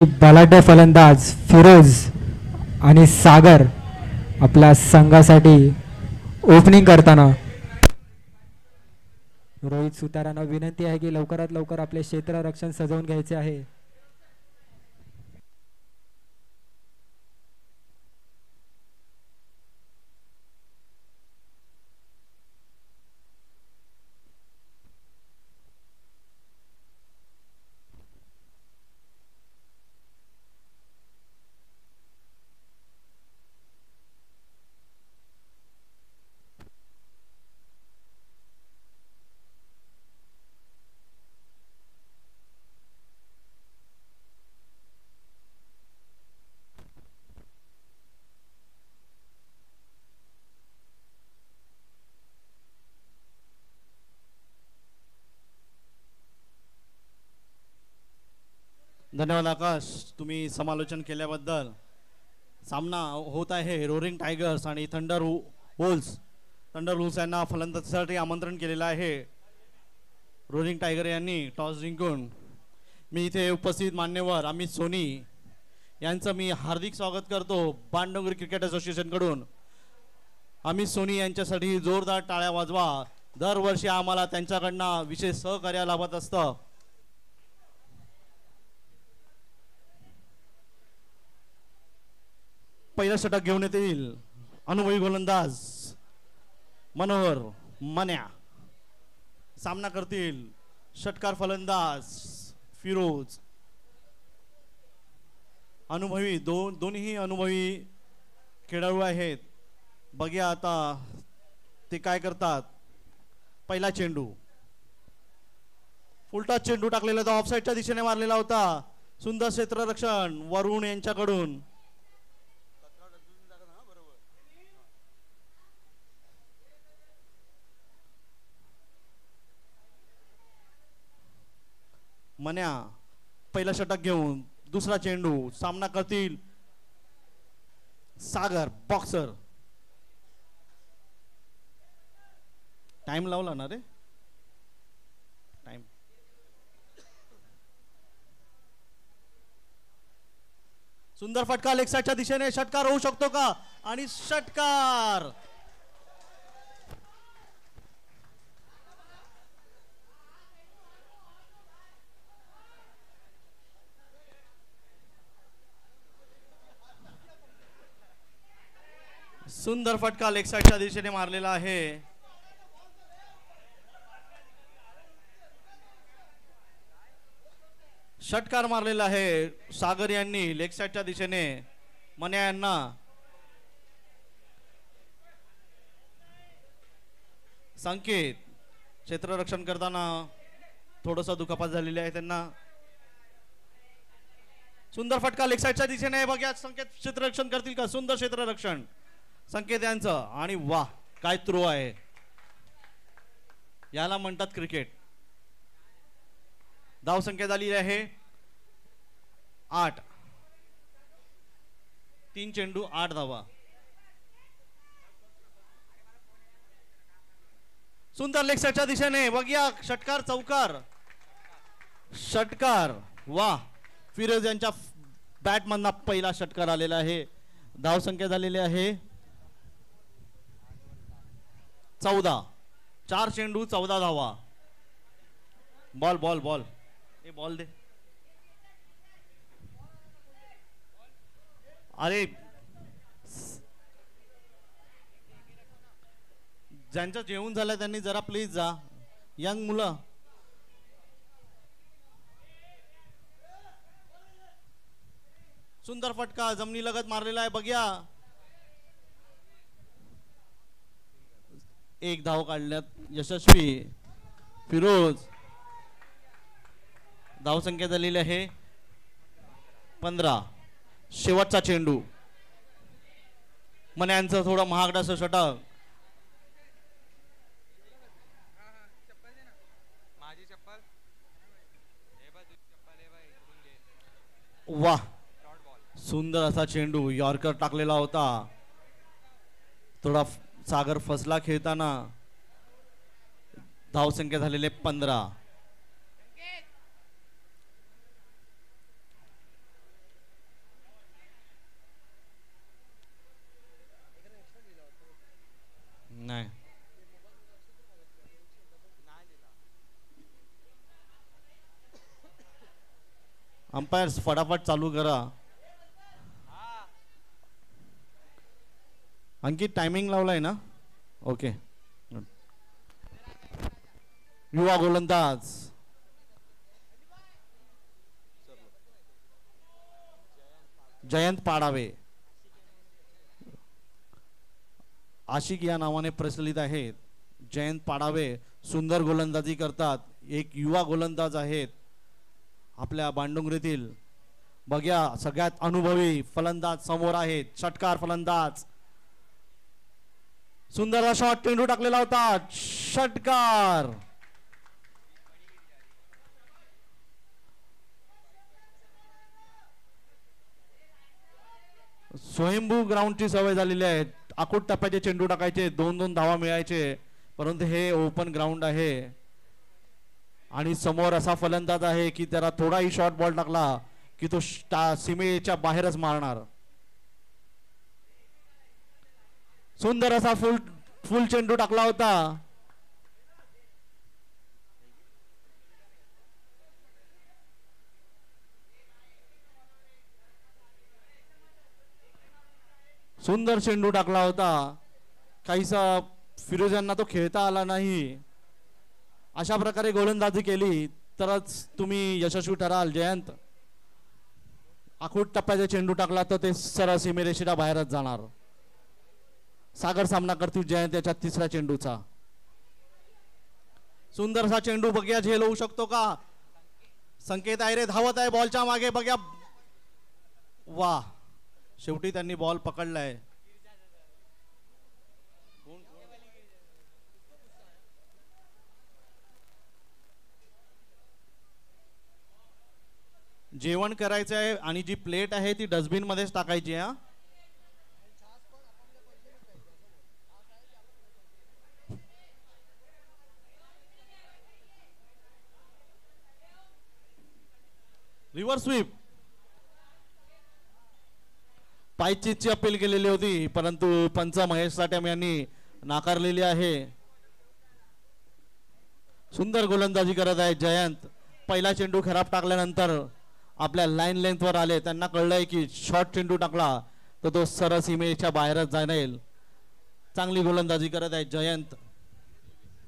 बलाढ्य फलंदाज फिरोज आणि सागर आपल्या संघासाठी ओपनिंग करताना रोहित सुतारांना विनंती आहे की लवकरात लवकर आपले क्षेत्ररक्षण सजवून घ्यायचे आहे. धन्यवाद आकाश, तुम्ही समालोचन केल्याबद्दल. सामना होत आहे रोरिंग टायगर्स आणि थंडर वुल्स यांना फलंदाजीसाठी आमंत्रण केलेलं आहे. रोरिंग टायगर यांनी टॉस जिंकून मी इथे उपस्थित मान्यवर अमित सोनी यांचं मी हार्दिक स्वागत करतो बाणडोंगरी क्रिकेट असोसिएशन कडून. अमित सोनी यांच्यासाठी जोरदार टाळ्या वाजवा. दरवर्षी आम्हाला त्यांच्याकडनं विशेष सहकार्य लाभत असतं. पहिला षटक घेऊन येतील अनुभवी गोलंदाज मनोहर मन्या. सामना करतील षटकार फलंदाज फिरोज. अनुभवी दोन्ही अनुभवी खेळाडू आहेत. बघूया आता ते काय करतात. पहिला चेंडू उलटा चेंडू टाकलेला होता, ऑफसाईडच्या दिशेने मारलेला होता. सुंदर क्षेत्ररक्षण वरुण यांच्याकडून. मन्या पहिला षटक घेऊन दुसरा चेंडू. सामना करतील सागर बॉक्सर. टाइम लावला ना रे. टाइम सुंदर फटका लेग साइडच्या दिशेने. षटकार होऊ शकतो का? आणि षटकार. सुंदर फटका लेग साइडच्या दिशेने मारलेला आहे. षटकार मारलेला आहे सागर यांनी लेग साइडच्या दिशेने मन्या यांना. संकेत क्षेत्ररक्षण करताना थोडंसं दुखापत झालेली आहे त्यांना. सुंदर फटका लेग साइडच्या दिशेने. बघा संकेत क्षेत्ररक्षण करतील का? सुंदर क्षेत्ररक्षण संकेत यांचं. आणि वाह काय थ्रो आहे. याला म्हणतात क्रिकेट. धाव संख्या झाली आहे 8. 3 चेंडू 8 धावा. सुंदर लेग साइडच्या दिशेने. बघूया षटकार चौकार. षटकार. वाह फिरोज यांच्या बॅट मधला पहिला षटकार आलेला आहे. धाव संख्या झालेली आहे 14. 4 चेंडू 14 धावा. बॉल बॉल बॉल ए बॉल दे. अरे ज्यांचं जेवण झालं त्यांनी जरा प्लीज जा. यंग मुलं. सुंदर फटका जमिनी लगत मारलेला आहे. बघूया एक धाव काढण्यात यशस्वी फिरोज. धाव संख्या झालेली आहे 15. शेवटचा चेंडू. मन्यांचं थोडं महागडाचं षटक. वाह सुंदर असा चेंडू यॉर्कर टाकलेला होता. थोडा सागर फसला खेळताना. धाव संख्या झालेले 15. अंपायर्स फटाफट चालू करा. अंकित टायमिंग लावलाय ना? ओके. युवा गोलंदाज जयंत पाडावे, आशिक या नावाने प्रचलित आहेत. जयंत पाडावे सुंदर गोलंदाजी करतात. एक युवा गोलंदाज आहेत आपल्या बांडुंगरीतील. बघ्या सगळ्यात अनुभवी फलंदाज समोर आहेत. षटकार फलंदाज, सुंदर शॉट, चेंडू टाकलेला होता, षटकार. स्वयंभू ग्राउंडची सवय झालेली आहे. आखूट टप्प्याचे चेंडू टाकायचे, 2-2 धावा मिळायचे, परंतु हे ओपन ग्राउंड आहे आणि समोर असा फलंदाज आहे की त्याला थोडाही शॉर्ट बॉल टाकला की तो सीमेच्या बाहेरच मारणार. सुंदर असा फुल चेंडू टाकला होता. सुंदर चेंडू टाकला होता. काहीसा फिरोज यांना तो खेळता आला नाही. अशा प्रकारे गोलंदाजी केली तरच तुम्ही यशस्वी ठराल. जयंत आखूट टप्प्याचा चेंडू टाकला तर ते सरळ सीमेरेषेच्या बाहेरच जाणार. सागर सामना करतील जयंत याच्या तिसऱ्या चेंडूचा. सुंदरसा चेंडू बघ्या झेल होऊ शकतो का? संकेत आयरे धावत आहे बॉलच्या मागे. बघ्या वा, शेवटी त्यांनी बॉल पकडलाय. जेवण करायचं आहे आणि जी प्लेट आहे ती डस्टबिन मध्येच टाकायची. हा, रिव्हर्स स्वीप. पायचीची अपील केलेली होती परंतु पंच महेश साठ्याम यांनी नाकारलेली आहे. सुंदर गोलंदाजी करत आहे जयंत. पहिला चेंडू खराब टाकल्यानंतर आपल्या लाईन लेंथ वर आले. त्यांना कळलंय की शॉर्ट चेंडू टाकला तर तो सरळ सीमेच्या बाहेरच जाईल. चांगली गोलंदाजी करत आहे जयंत.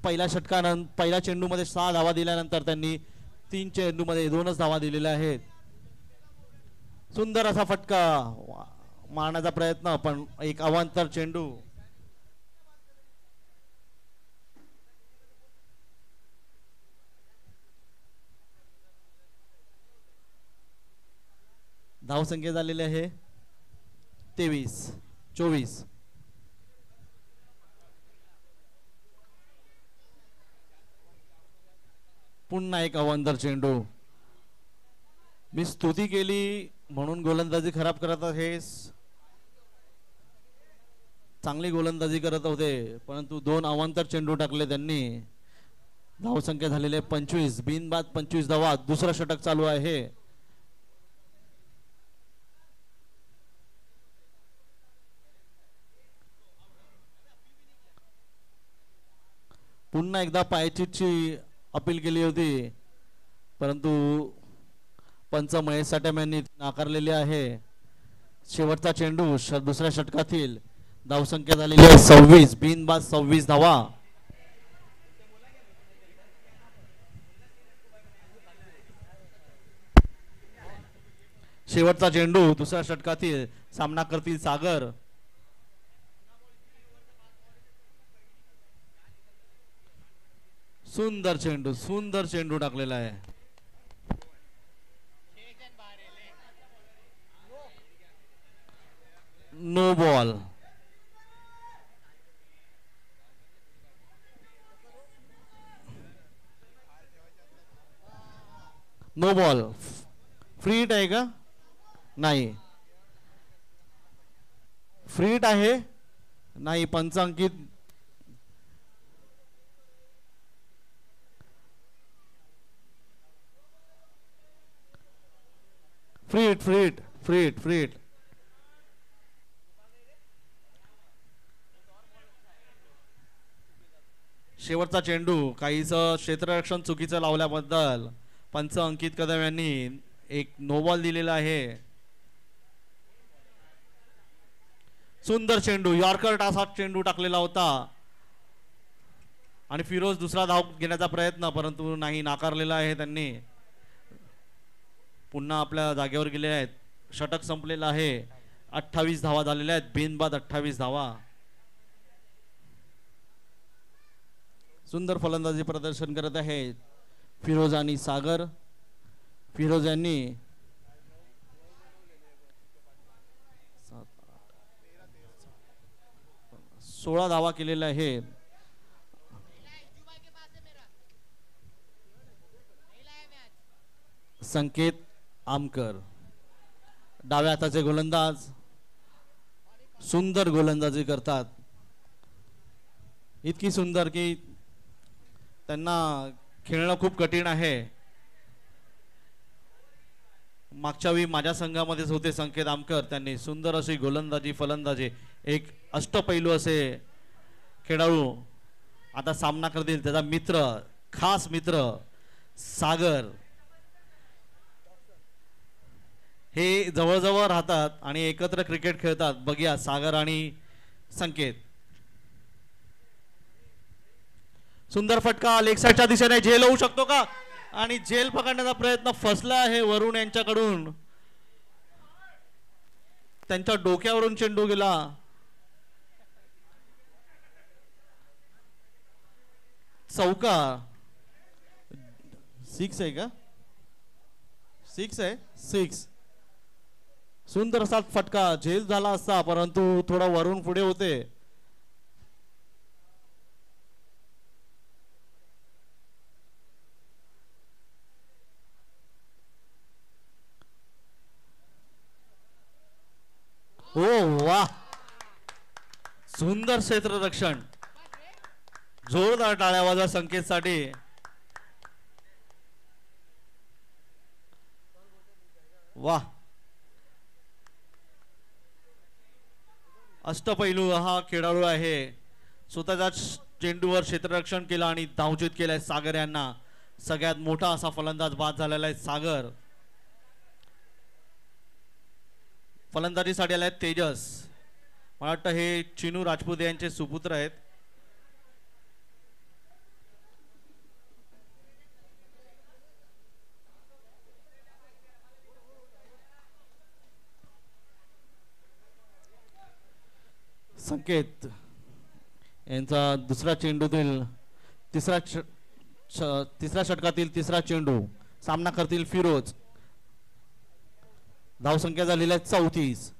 पहिल्या चेंडू मध्ये 6 धावा दिल्यानंतर त्यांनी 3 चेंडू मध्ये 2च धावा दिलेल्या आहेत. सुंदर असा फटका मारण्याचा प्रयत्न, पण एक अवांतर चेंडू. धावसंख्या झालेली आहे 23-24. पुन्हा एक अवांतर चेंडू. मी स्तुती केली म्हणून गोलंदाजी खराब करत आहेस. चांगली गोलंदाजी करत होते परंतु 2 अवांतर चेंडू टाकले त्यांनी. धावसंख्या झालेली आहे 25. बिनबाद 25 धावा. दुसरा षटक चालू आहे. पुन्हा एकदा पायचीची अपील केली होती परंतु पंच महेश साठ्याम यांनी नाकारलेली आहे. शेवटचा चेंडू दुसऱ्या षटकातील. धावसंख्या झालेली आहे 26. बिनबाद 26 धावा. शेवटचा चेंडू दुसऱ्या षटकातील. सामना करतील सागर. सुंदर चेंडू टाकलेला आहे. No ball. No ball. Free hit आहे का? नाही. फ्री हिट आहे नाही. पंच अंकित फ्री हिट. शेवटचा चेंडू. काहीच क्षेत्ररक्षण चुकीचं लावल्याबद्दल पंच अंकित कदम यांनी एक नो बॉल दिलेला आहे. सुंदर चेंडू, यॉर्कर असा चेंडू टाकलेला होता आणि फिरोज दुसरा धाव घेण्याचा प्रयत्न, परंतु नाही, नाकारलेला आहे त्यांनी. पुन्हा आपल्या जागेवर गेले आहेत. षटक संपलेलं आहे. 28 धावा झालेल्या आहेत. बिनबाद 28 धावा. सुंदर फलंदाजी प्रदर्शन करत आहेत फिरोज आणि सागर. फिरोज यांनी 16 धावा केलेल्या आहेत. संकेत आमकर डाव्या हाताचे गोलंदाज, सुंदर गोलंदाजी करतात. इतकी सुंदर की त्यांना खेळणं खूप कठीण आहे. मागच्या वेळी माझ्या संघामध्येच होते संकेत आमकर. त्यांनी सुंदर अशी गोलंदाजी फलंदाजी, एक अष्टपैलू असे खेळाडू आता सामना करतील. त्याचा मित्र, खास मित्र सागर, हे जवळजवळ राहतात आणि एकत्र क्रिकेट खेळतात. बघूया सागर आणि संकेत. सुंदर फटका लेग साइडच्या दिशेने, झेल होऊ शकतो का? आणि झेल पकडण्याचा प्रयत्न फसला आहे वरुण यांच्याकडून. त्यांच्या डोक्यावरून चेंडू गेला. चौका. 6 आहे का? 6 आहे. 6. सुंदर असा फटका, झेल झाला असता परंतु थोडा वरून पुढे होते. ओ वाह, सुंदर क्षेत्ररक्षण. जोरदार टाळ्या वाजवा संकेतसाठी. वाह, अष्टपैलू हा खेळाडू आहे. स्वतःच्या चेंडूवर क्षेत्ररक्षण केलं आणि धावचीत केलंय सागर यांना. सगळ्यात मोठा असा फलंदाज बाद झालेला आहे सागर. फलंदाजीसाठी आले आहेत तेजस. मला वाटतं हे चिनू राजपूत यांचे सुपुत्र आहेत. संकेत यांचा दुसरा चेंडूतील तिसऱ्या षटकातील तिसरा चेंडू. सामना करतील फिरोज. धावसंख्या झालेली आहे 34.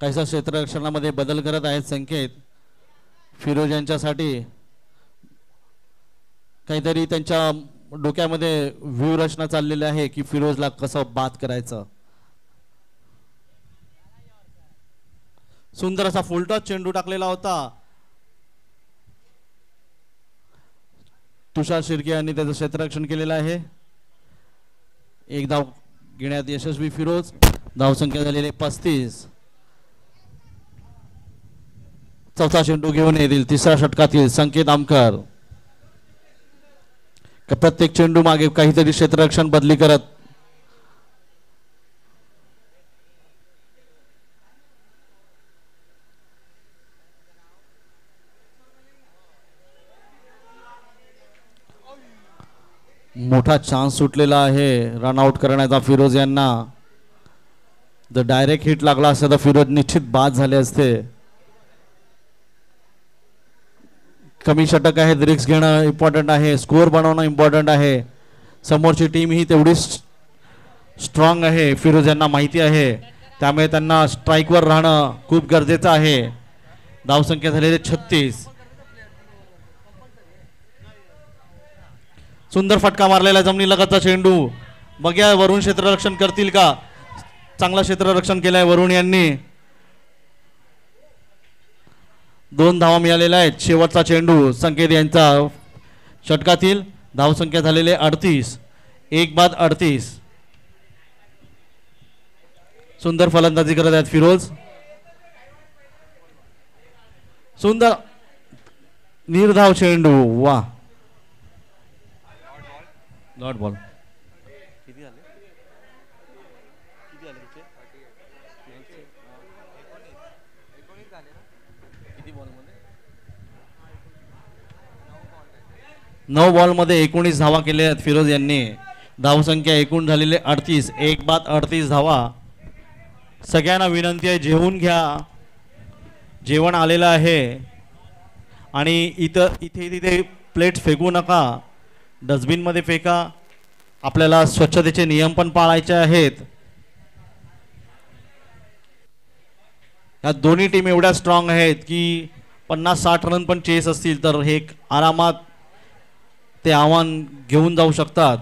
काहीसा क्षेत्ररक्षणामध्ये बदल करत आहेत संकेत. फिरोज यांच्यासाठी काहीतरी त्यांच्या डोक्यामध्ये व्यूहरचना चाललेली आहे की फिरोजला कसं बाद करायचं. सुंदर असा फुलटॉस चेंडू टाकलेला होता. तुषार शिर्के यांनी त्याचं क्षेत्ररक्षण केलेलं आहे. एक धाव घेण्यात यशस्वी फिरोज. धावसंख्या झालेली 35. चौथा चेंडू घेऊन येतील तिसऱ्या षटकातील संकेत आमकर. प्रत्येक चेंडू मागे काहीतरी क्षेत्ररक्षण बदली करत मोठा चान्स सुटलेला आहे रनआउट करण्याचा फिरोज यांना. जर डायरेक्ट हिट लागला असता तर फिरोज निश्चित बाद झाले असते. कमी षटक आहेत, रिक्स घेणं इम्पॉर्टंट आहे, स्कोअर बनवणं इम्पॉर्टंट आहे. समोरची टीम ही तेवढीच स्ट्रॉंग आहे, फिरोज यांना माहिती आहे. त्यामुळे त्यांना स्ट्राईकवर राहणं खूप गरजेचं आहे. धावसंख्या झालेली 36. सुंदर फटका मारलेला जमिनी लगतचा चेंडू. बघ्या वरुण क्षेत्ररक्षण करतील का? चांगला क्षेत्ररक्षण केलंय वरुण यांनी. 2 धावा मिळालेल्या आहेत. शेवटचा चेंडू संकेत यांचा षटकातील. धावसंख्या झालेले 38. 1 बाद 38. सुंदर फलंदाजी करत आहेत फिरोज. सुंदर निर्धाव चेंडू. वा, डॉट बॉल. किती झाले? 9 बॉलमध्ये 19 धावा केल्या आहेत फिरोज यांनी. धावसंख्या एकूण झालेले 38. 1 बाद 38 धावा. सगळ्यांना विनंती आहे, जेवून घ्या. जेवण आलेलं आहे आणि इथे तिथे प्लेट्स फेकू नका, डस्टबिनमध्ये फेका. आपल्याला स्वच्छतेचे नियम पण पाळायचे आहेत. या दोन्ही टीम एवढ्या स्ट्रॉंग आहेत की 50-60 रन पण चेस असतील तर हे आरामात ते आव्हान घेऊन जाऊ शकतात.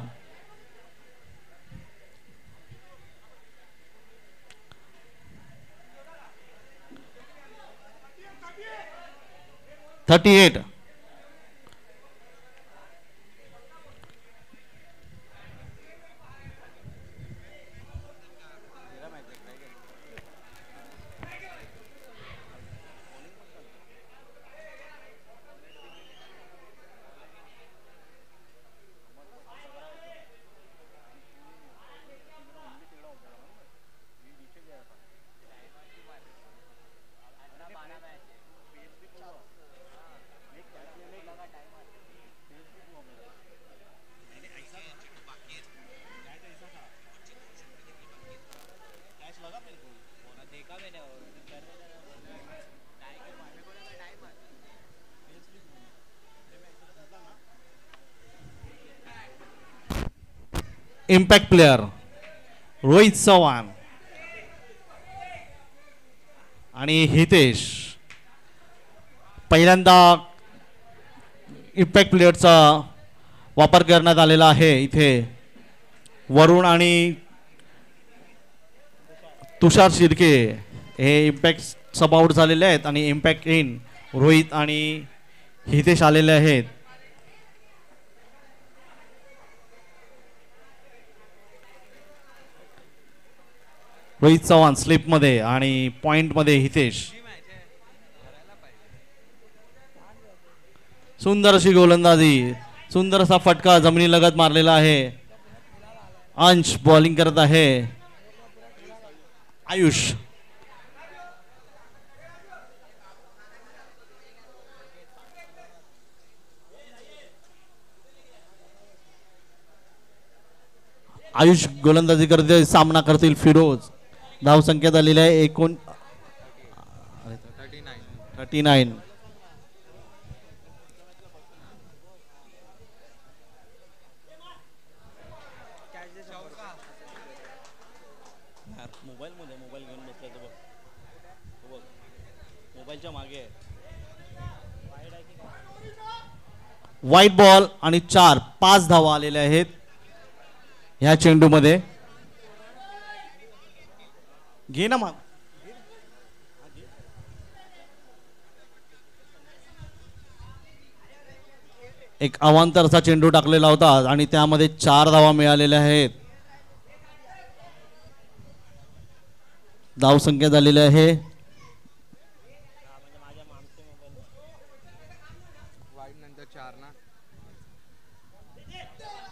.38. इम्पॅक्ट प्लेयर रोहित चव्हाण आणि हितेश. पहिल्यांदा इम्पॅक्ट प्लेयरचा वापर करण्यात आलेला आहे. इथे वरुण आणि तुषार शिर्के हे इम्पॅक्ट सब आउट झालेले आहेत आणि इम्पॅक्ट इन रोहित आणि हितेश आलेले आहेत. रोहित चव्हाण स्लिपमध्ये आणि पॉइंटमध्ये हितेश. सुंदर अशी गोलंदाजी, सुंदर असा फटका जमिनी लगत मारलेला आहे. अंश बॉलिंग करत आहे. आयुष आयुष गोलंदाजी करते. सामना करतील फिरोज. धावसंख्या झालेली आहे 39. मोबाईल घेऊन बसला तो बघ, मोबाईलच्या मागे. वाईट बॉल आणि 5 धावा आलेल्या आहेत ह्या चेंडूमध्ये. घे ना मग. एक अवांतरचा चेंडू टाकलेला होता आणि त्यामध्ये 4 धावा मिळालेल्या आहेत. धावसंख्या झालेली आहे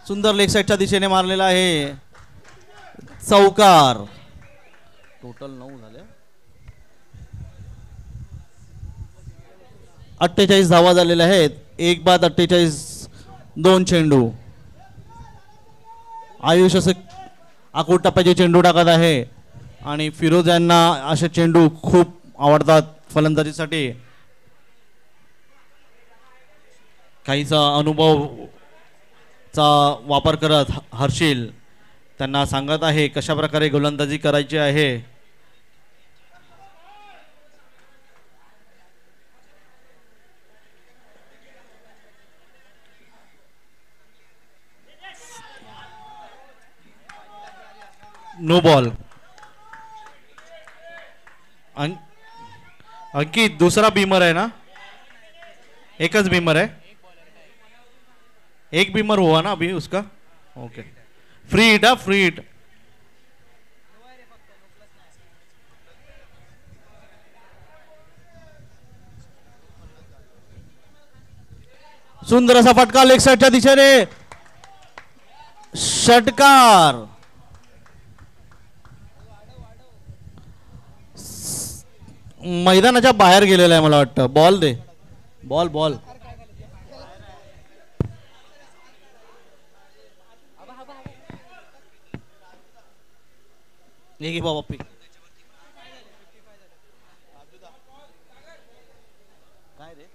सुंदर लेग साईडच्या दिशेने मारलेला आहे. चौकार. टोटल 9 झाले. 48 धावा झालेल्या आहेत. 1 बाद 48. 2 चेंडू. आयुष असे आखूड टप्प्याचे चेंडू टाकत आहे आणि फिरोज यांना असे चेंडू खूप आवडतात फलंदाजीसाठी. काहीचा अनुभवचा वापर करत हर्षिल त्यांना सांगत आहे कशा प्रकारे गोलंदाजी करायची आहे. No ball. अंकित दुसरा बीमर आहे ना. एकच बीमर है, एक बीमर हुआ ना अभी उसका. ओके, फ्री हिट हा, फ्री हिट. सुंदर असा फटका लेग साईडच्या दिशेने, षटकार. मैदानाच्या बाहेर गेलेला आहे मला वाटतं. बॉल दे, बॉल बॉल. ये घे बाबा पी. काय रे,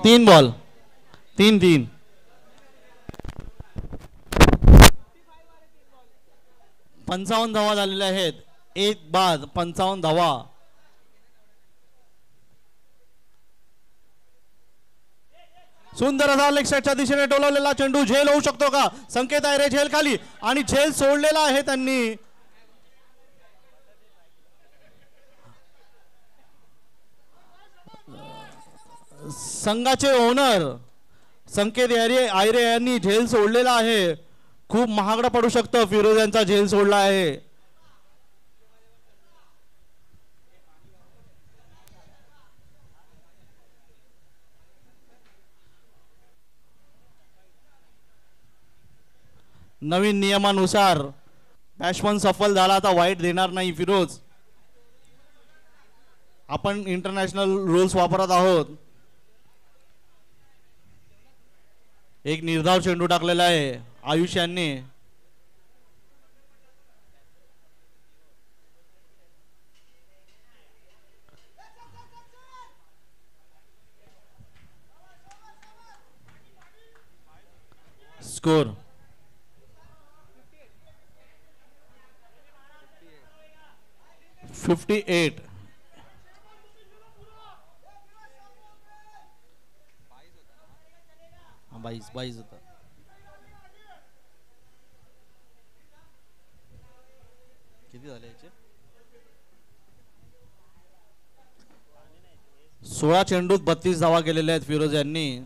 3 बॉल, 3-3. 55 धावा झालेल्या आहेत. एक बाद, 55 धावा. सुंदर असा लेग साईडच्या दिशेने टोलवलेला चेंडू. झेल होऊ शकतो का? संकेत आहे रे झेल खाली, आणि झेल सोडलेला आहे त्यांनी. संघाचे ओनर संकेत आयरे यांनी झेल सोडलेला आहे. खूप महागडा पडू शकतं. फिरोज यांचा झेल सोडला आहे. नवीन नियमानुसार बॅट्समन सफल झाला तर वाईट देणार नाही फिरोज. आपण इंटरनॅशनल रूल्स वापरत आहोत. एक निर्धाव चेंडू टाकलेला आहे आयुष यांनी. स्कोर 58. बाईस होता. किती झाले याचे? 16 चेंडूत 32 धावा केलेल्या आहेत फिरोज यांनी.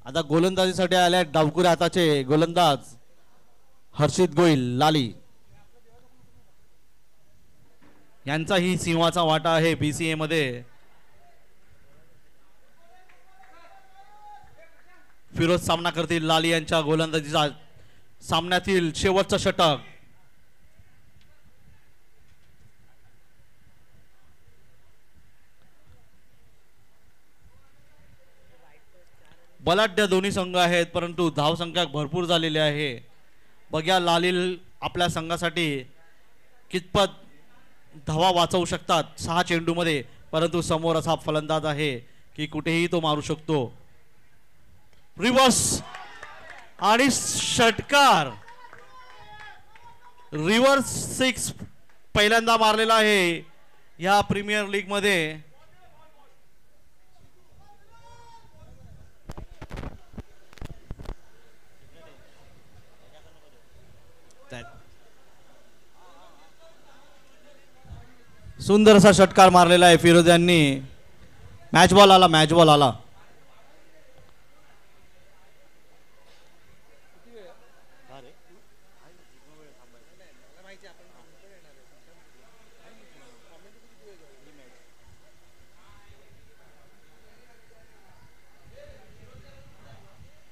आता गोलंदाजीसाठी आले आहेत डावकुरे हाताचे गोलंदाज हर्षित गोयल लाली. यांचाही सिंहाचा वाटा आहे बीसीए मध्ये. फिरोज सामना करतील लाली यांच्या गोलंदाजीचा. सामन्यातील शेवटचा षटक. बलाढ्य दोन्ही संघ आहेत, परंतु धावसंख्या भरपूर झालेली आहे. बघ्या लाली आपल्या संघासाठी कितपत धावा वाचवू शकतात 6 चेंडूमध्ये. परंतु समोर असा फलंदाज आहे की कुठेही तो मारू शकतो. रिव्हर्स आणि षटकार. रिव्हर्स 6 पहिल्यांदा मारलेला आहे या प्रीमियर लीग मध्ये. सुंदर असा षटकार मारलेला आहे फिरोज यांनी. मॅच बॉल आला.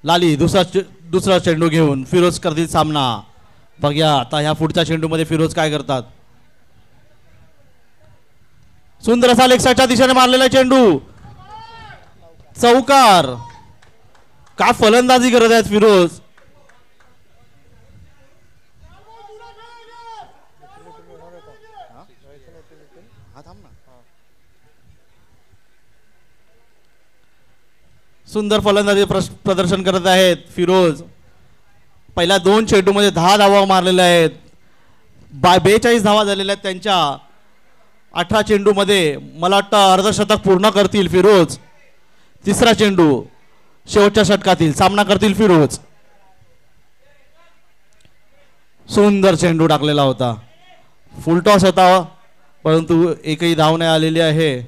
लाली दुसरा चेंडू घेऊन फिरोज करतील सामना. बघूया आता ह्या पुढच्या चेंडूमध्ये फिरोज काय करतात. सुंदर असा लेग साईडच्या दिशेने मारलेला चेंडू. चौकार. काय फलंदाजी करत आहेत फिरोज. सुंदर फलंदाजी प्रदर्शन करत आहेत फिरोज. पहिल्या 2 चेंडूमध्ये 10 धावा मारलेल्या आहेत. 42 धावा झालेल्या आहेत त्यांच्या 18 चेंडूमध्ये. मला वाटतं अर्धशतक पूर्ण करतील फिरोज. तिसरा चेंडू शेवटच्या षटकातील सामना करतील फिरोज. सुंदर चेंडू टाकलेला होता. फुलटॉस होता परंतु एकही धाव नाही आलेली आहे.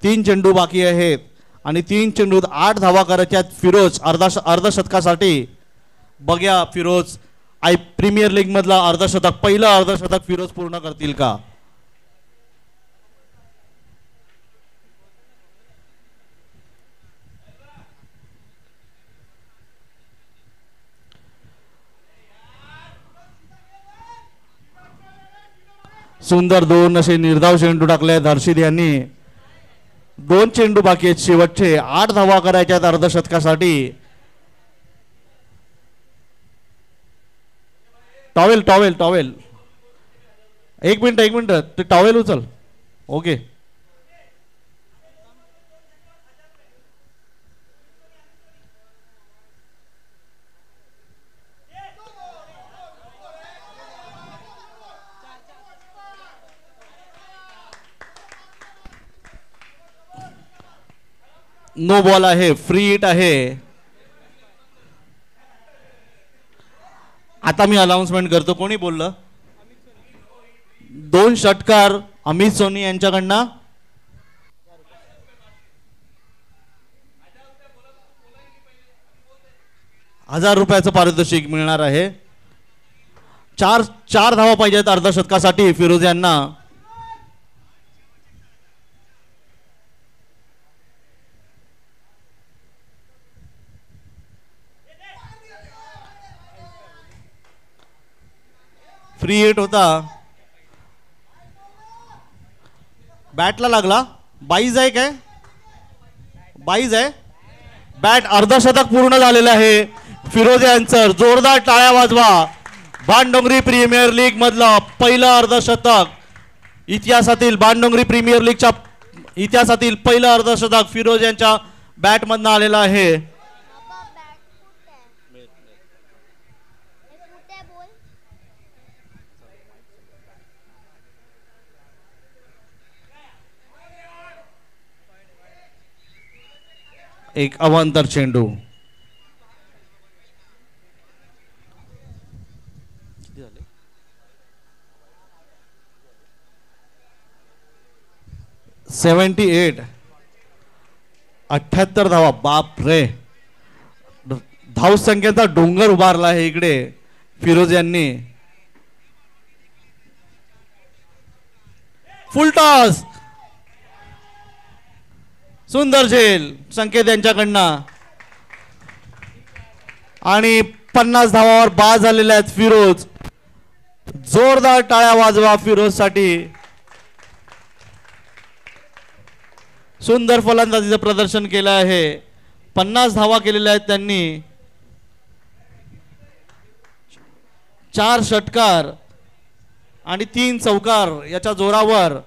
3 चेंडू बाकी आहेत आणि 3 चेंडूत 8 धावा करायच्या फिरोज अर्धशतकासाठी. बघ्या फिरोज प्रीमियर लीग मधला अर्धशतक पहिलं अर्धशतक फिरोज पूर्ण करतील का. सुंदर 2 असे निर्धाव चेंडू टाकले हर्षित यांनी. 2 चेंडू बाकी आहेत शेवटचे. 8 धावा करायच्या आहेत अर्धशतकासाठी. टॉवेल टॉवेल टॉवेल एक मिनिट ते टॉवेल उचल. ओके नो बॉल आहे. फ्री हिट आहे. आता मी अनाउन्समेंट करतो. कोणी बोललं. 2 षटकार अमित सोनी यांच्याकडनं. ₹1000 पारितोषिक मिळणार आहे. 4 धावा पाहिजेत अर्धशतकासाठी फिरोज यांना. फ्री हिट होता. बॅटला लागला. 22 आहे काय. 22 आहे. बॅट अर्धशतक पूर्ण झालेलं आहे फिरोज यांचं. जोरदार टाळ्या वाजवा. बाणडोंगरी प्रीमियर लीग मधलं पहिलं अर्धशतक. इतिहासातील बाणडोंगरी प्रीमियर लीगच्या इतिहासातील पहिलं अर्धशतक फिरोज यांच्या बॅटमधनं आलेलं आहे. एक अवांतर चेंडू. $78 78 धावा. बाप रे. धाव संख्येचा डोंगर उभारला आहे इकडे फिरोज यांनी. फुल टॉस. सुंदर झेल संकेत यांच्याकडनं आणि 50 धावावर बाद झालेले आहेत फिरोज. जोरदार टाळ्या वाजवा फिरोज साठी. सुंदर फलंदाजीचं प्रदर्शन केलं आहे. 50 धावा केलेल्या आहेत त्यांनी. 4 षटकार आणि 3 चौकार याच्या जोरावर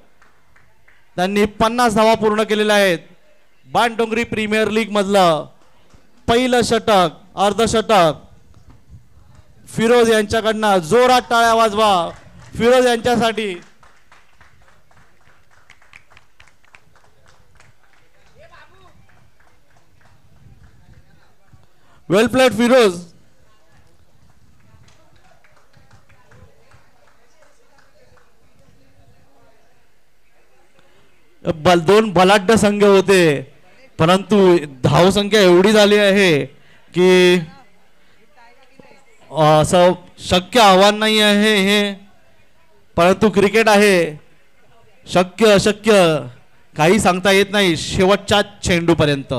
त्यांनी 50 धावा पूर्ण केलेल्या आहेत. बाणडोंगरी प्रीमियर लीग मधलं पहिलं षटक अर्धशतक फिरोज यांच्याकडनं. जोरात टाळ्या वाजवा फिरोज यांच्यासाठी. वेल प्लेड फिरोज. दोन बलाढ्य संघ होते परंतु धावसंख्या एवढी झाली आहे की असं शक्य आव्हान नाही आहे हे. परंतु क्रिकेट आहे. शक्य अशक्य काही सांगता येत नाही शेवटच्या चेंडूपर्यंत.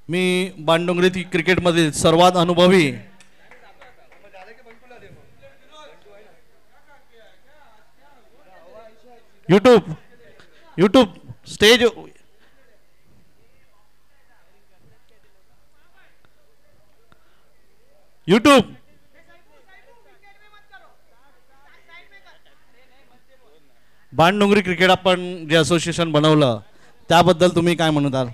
मी बाणडोंगरी क्रिकेटमधील सर्वात अनुभवी YouTube stage YouTube Bandongri cricket आपण जे असोसिएशन बनवलं त्याबद्दल तुम्ही काय म्हणताल?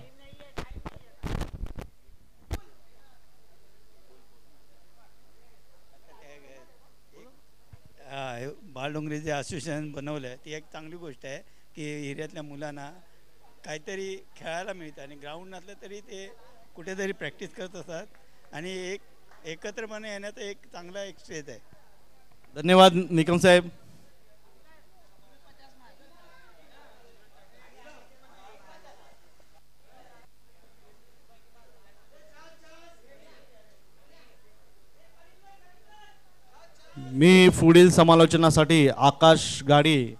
बाळडोंगरी जे असोसिएशन बनवलं आहे ती एक चांगली गोष्ट आहे की एरियातल्या मुलांना काहीतरी खेळायला मिळतं आणि ग्राउंड नसलं तरी ते कुठेतरी प्रॅक्टिस करत असतात आणि एकत्रपणे येण्याचा एक चांगला एक स्टेज आहे. धन्यवाद निकम साहेब. मी पुढील समालोचनासाठी आकाश गाडी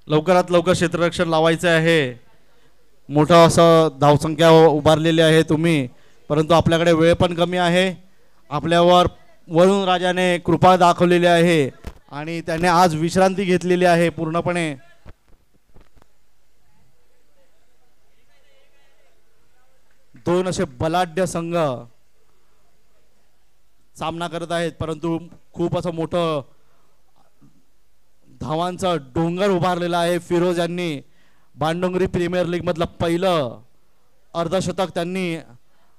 लवकरात लवकर क्षेत्ररक्षण लावायचे आहे. मोठं असं धावसंख्या उभारलेली आहे तुम्ही, परंतु आपल्याकडे वेळ पण कमी आहे. आपल्यावर वरुण राजाने कृपा दाखवलेली आहे आणि त्याने आज विश्रांती घेतलेली आहे पूर्णपणे. दोन असे बलाढ्य संघ सामना करत आहेत, परंतु खूप असं मोठं धावांचा डोंगर उभारलेला आहे. फिरोज यांनी बाणडोंगरी प्रीमियर लीग मधलं पहिलं अर्धशतक त्यांनी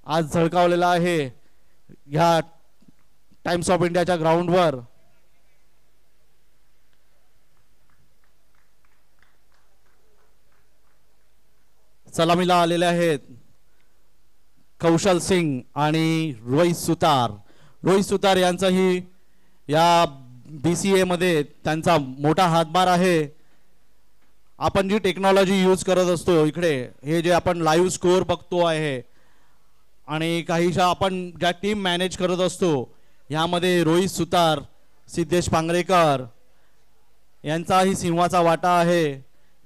आज झळकावलेलं आहे ह्या टाइम्स ऑफ इंडियाच्या ग्राउंडवर. सलामीला आलेले आहेत कौशल सिंग आणि रोहित सुतार. रोहित सुतार यांचाही या BCA मध्ये त्यांचा मोठा हातभार आहे. आपण जी टेक्नॉलॉजी यूज करत असतो इकडे, हे जे आपण लाईव्ह स्कोअर बघतो आहे आणि काहीशा आपण ज्या टीम मॅनेज करत असतो ह्यामध्ये रोहित सुतार, सिद्धेश पांगरेकर यांचाही सिंहाचा वाटा आहे.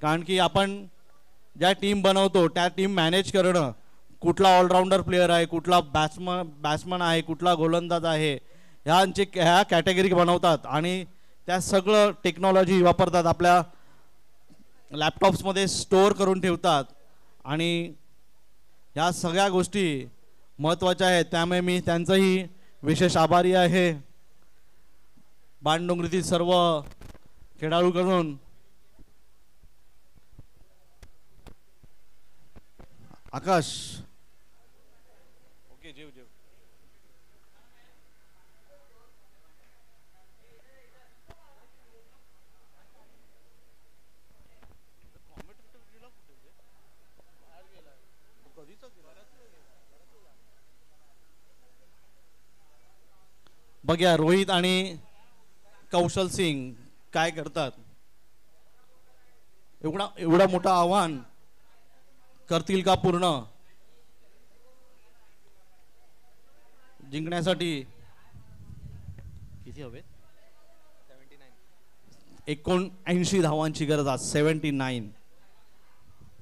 कारण की आपण ज्या टीम बनवतो त्या टीम मॅनेज करणं, कुठला ऑलराऊंडर प्लेअर आहे, कुठला बॅट्समन आहे, कुठला गोलंदाज आहे, ह्या कॅटेगरी बनवतात आणि त्या सगळं टेक्नॉलॉजी वापरतात, आपल्या लॅपटॉप्समध्ये स्टोअर करून ठेवतात आणि ह्या सगळ्या गोष्टी महत्त्वाच्या आहेत. त्यामुळे मी त्यांचाही विशेष आभारी आहे. बाणडोंगरीतील सर्व खेळाडूकडून आकाश ओके जेव जेव बघा रोहित आणि कौशल सिंग काय करतात. एवढा मोठा आव्हान करतील का पूर्ण जिंकण्यासाठी? किती हवे? 79 धावांची गरज आहे. 79.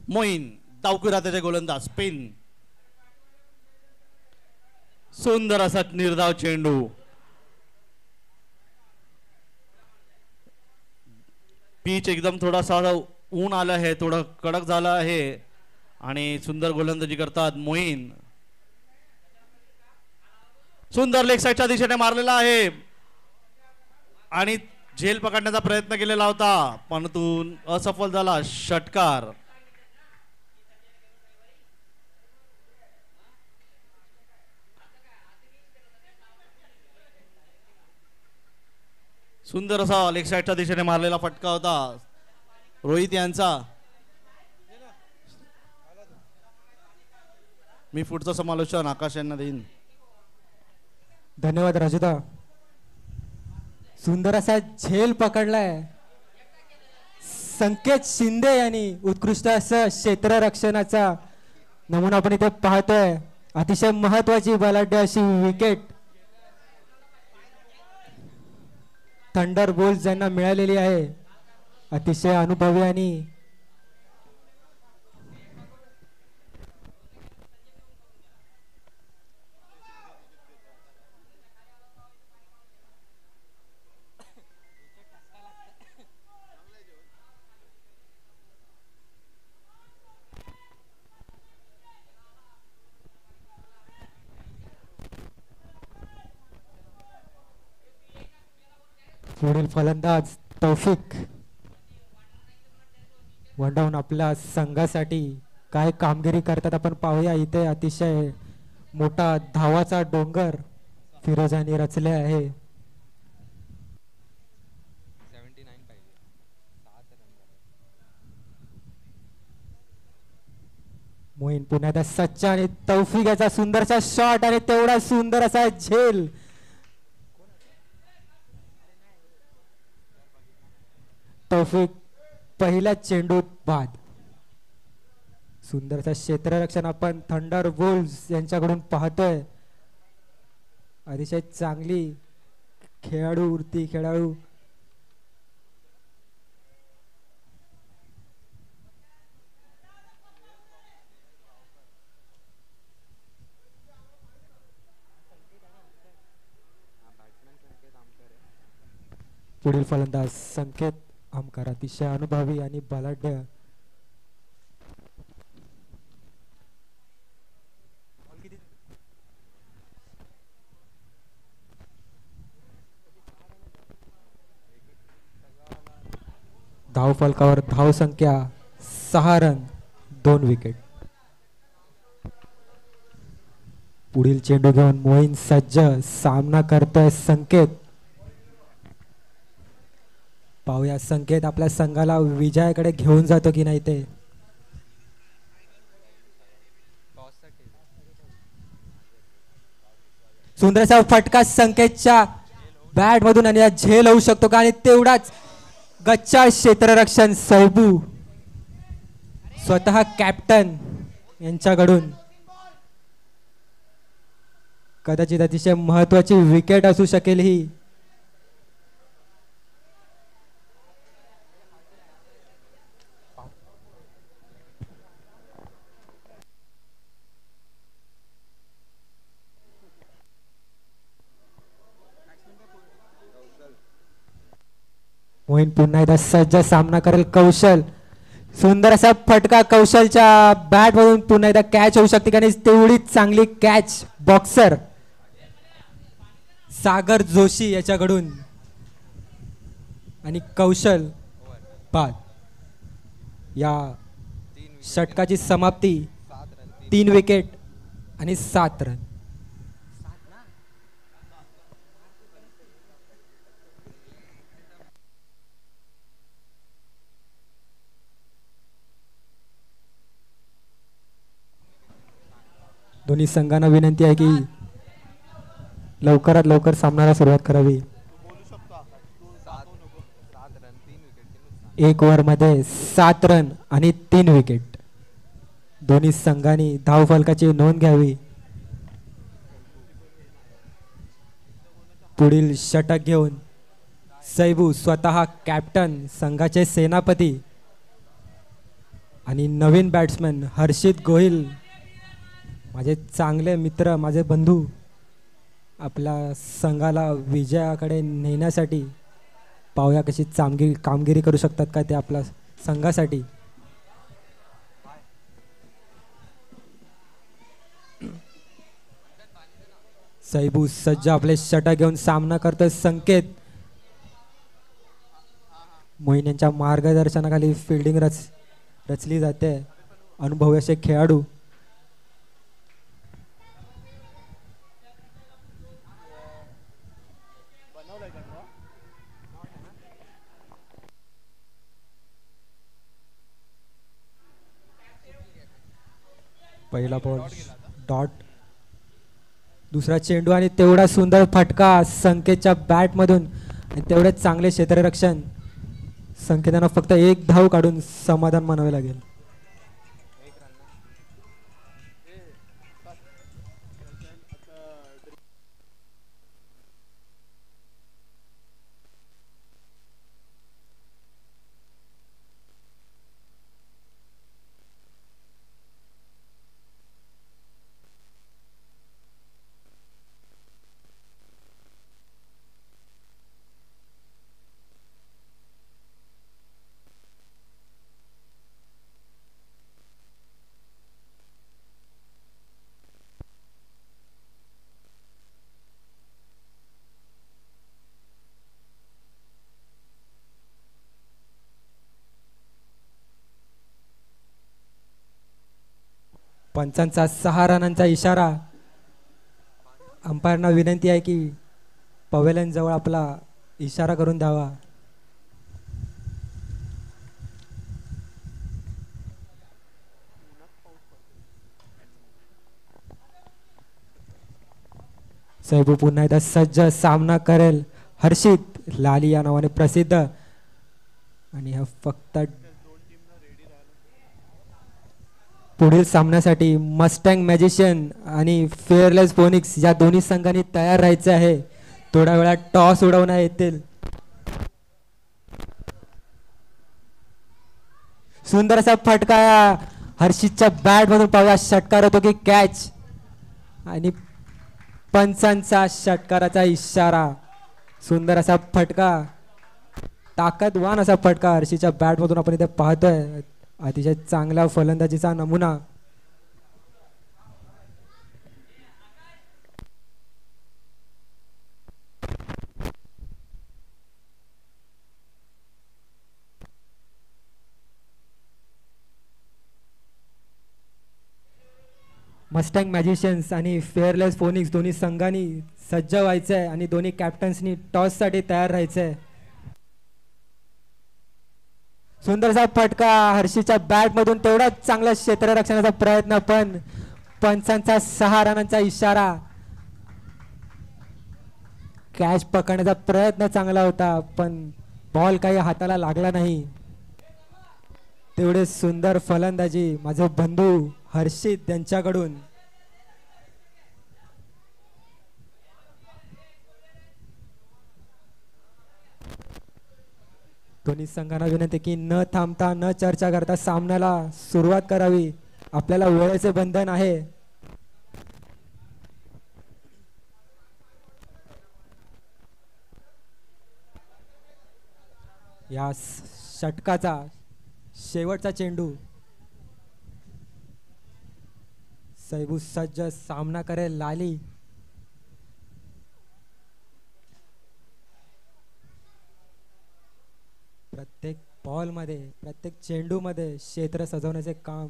मोईन डावकुरा त्याचे गोलंदाज स्पिन. सुंदर असा निर्धाव चेंडू. पिच एकदम थोडासा ऊन आलं आहे, थोडं कडक झालं आहे आणि सुंदर गोलंदाजी करतात मोईन. सुंदर लेग साईडच्या दिशेने मारलेला आहे आणि झेल पकडण्याचा प्रयत्न केलेला होता परंतु असफल झाला. षटकार. सुंदर असा लेग साईडच्या दिशेने मारलेला फटका होता रोहित यांचा. मी पुढचं समालोचन आकाश यांना देईन. धन्यवाद राजूदा. सुंदर असा झेल पकडलाय संकेत शिंदे यांनी. उत्कृष्ट असं क्षेत्ररक्षणाचा नमुना आपण इथे पाहतोय. अतिशय महत्वाची बलाढ्य अशी विकेट थंडर बोल्ट ज्यांना मिळालेली आहे. अतिशय अनुभवी आणि पुढील फलंदाज तौफिक वन डाऊन आपल्या संघासाठी काय कामगिरी करतात आपण पाहूया. इथे अतिशय मोठा धावाचा डोंगर फिरोजानी रचले आहे. मोहीन पुन्हा सच्चा आणि तौफिक याचा सुंदरसा शॉट आणि तेवढा सुंदर असा झेल. तौफिक पहिल्या चेंडूत बाद. सुंदरसा क्षेत्ररक्षण आपण थंडर वोल्व्स यांच्याकडून पाहतोय. अतिशय चांगली खेळाडू पुढील फलंदाज संकेत आमकर अतिशय अनुभवी आणि बलाढ्य. धाव फलकावर धाव संख्या 6 रन 2 विकेट. पुढील चेंडू घेऊन मोहीन सज्ज सामना करतोय संकेत. पाहूया संकेत आपल्या संघाला विजयाकडे घेऊन जातो की नाही ते. सुंदरसा फटका संकेतच्या बॅट मधून आणि झेल होऊ शकतो का. आणि तेवढाच गच्चा क्षेत्ररक्षण सैबू स्वतः कॅप्टन यांच्याकडून कदाचित अतिशय महत्वाची विकेट असू शकेल ही. मोहीन पुन्हा एकदा सज्ज सामना करेल. कौशल सुंदर असा फटका कौशलच्या बॅट मधून पुन्हा एकदा कॅच होऊ शकते आणि तेवढीच चांगली कॅच बॉक्सर सागर जोशी याच्याकडून आणि कौशल बाद. या षटकाची समाप्ती 3 विकेट आणि 7 रन. दोन्ही संघांना विनंती आहे की लवकरात लवकर सामन्याला सुरुवात करावी. 1 ओव्हर मध्ये 7 रन आणि 3 विकेट. दोन्ही संघांनी धाव फलकाची नोंद घ्यावी. पुढील षटक घेऊन सैबू स्वतः कॅप्टन संघाचे सेनापती आणि नवीन बॅट्समन हर्षित गोहिल माझे चांगले मित्र माझे बंधू आपल्या संघाला विजयाकडे नेण्यासाठी पाहूया कशी कामगिरी करू शकतात का ते आपल्या संघासाठी. सैबू सज्ज आपले षटक घेऊन सामना करतोय. संकेत मोहीन यांच्या मार्गदर्शनाखाली फिल्डिंग रचली जाते. अनुभवी असे खेळाडू. पहिला बॉल डॉट. दुसरा चेंडू आणि तेवढा सुंदर फटका संकेतच्या बॅट मधून आणि तेवढेच चांगले क्षेत्ररक्षण. संकेतांना फक्त 1 धाव काढून समाधान मानावे लागेल. पंचांचा 6 रनांचा इशारा. अंपायरना विनंती आहे की पवेलन जवळ आपला इशारा करून द्यावा. सैबू पुन्हा एकदा सज्ज सामना करेल. हर्षित लाली या नावाने प्रसिद्ध आणि हा फक्त पुढील सामन्यासाठी मस्टँग मॅजिशियन आणि फेअरलेस फोनिक्स या दोन्ही संघांनी तयार राहायचे आहे. थोड्या वेळात टॉस उडवण्यात येतील. सुंदर असा फटका हर्षितच्या बॅट मधून पाहूया. षटकार होतो की कॅच आणि पंचांचा षटकाराचा इशारा. सुंदर असा फटका, ताकदवान असा फटका हर्षीच्या बॅट मधून आपण इथे पाहतोय. अतिशय चांगला फलंदाजीचा नमुना. मस्टँग मॅजिशियन्स आणि फेअरलेस फोनिक्स दोन्ही संघांनी सज्ज व्हायचं आहे आणि दोन्ही कॅप्टन्सनी टॉससाठी तयार राहायचं आहे. सुंदरसा फटका हर्षीच्या बॅट मधून तेवढाच चांगला क्षेत्ररक्षणाचा प्रयत्न, पण पंचांचा 6 रनांचा इशारा. कॅच पकडण्याचा प्रयत्न चांगला होता पण बॉल काही हाताला लागला नाही. तेवढे सुंदर फलंदाजी माझे बंधू हर्षित यांच्याकडून. दोन्ही संघांना विनंती की न थांबता न चर्चा करता सामन्याला सुरुवात करावी. आपल्याला वेळेचे बंधन आहे. या षटकाचा शेवटचा चेंडू. सैबू सज्ज सामना करेल. लाली प्रत्येक बॉल मध्ये प्रत्येक चेंडू मध्ये क्षेत्र सजवण्याचे काम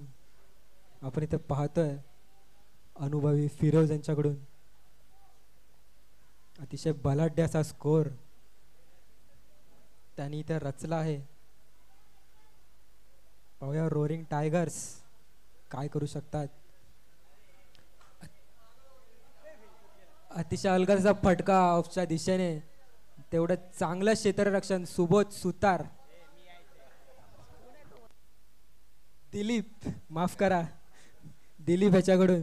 आपण इथे पाहतोय अनुभवी फिरोज यांच्याकडून. अतिशय बलाढ्य असा स्कोर त्यांनी इथे रचला आहे. पाहूया रोरिंग टायगर्स काय करू शकतात. अतिशय अलगदचा फटका ऑफच्या दिशेने. तेवढं चांगलं क्षेत्ररक्षण सुबोध सुतार. दिलीप, माफ करा, दिलीप ह्याच्याकडून.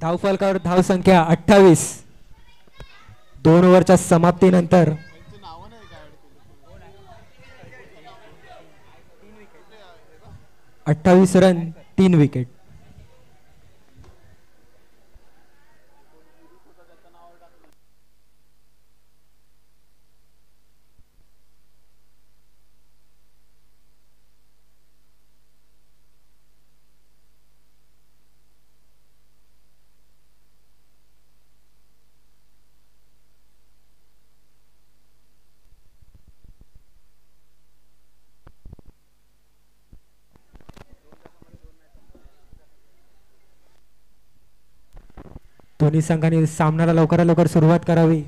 धावफलकावर धाव संख्या 28. 2 ओव्हरच्या समाप्तीनंतर 28 रन 3 विकेट. दोन्ही संघांनी सामन्याला लवकरात लवकर सुरुवात करावी.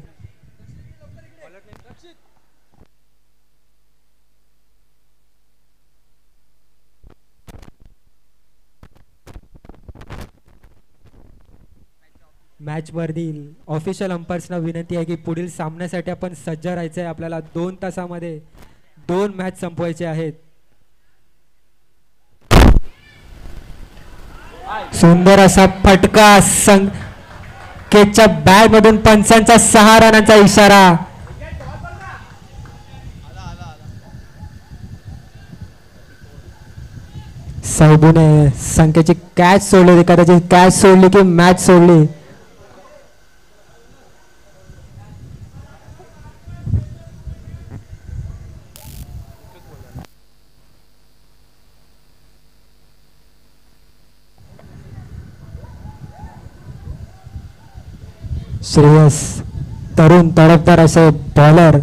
मॅच वरील ऑफिशियल अंपायर्सना विनंती आहे की पुढील सामन्यासाठी आपण सज्ज राहायचे आहे. आपल्याला 2 तासामध्ये 2 मॅच संपवायचे आहेत. सुंदर असा फटका संकेतच्या बॅट मधून पंचांचा 6 रनांचा इशारा. सैबूने संकेतची कॅच सोडली. कदाचित कॅच सोडली की मॅच सोडली. श्रेयस तरुण तडफदार असे बॉलर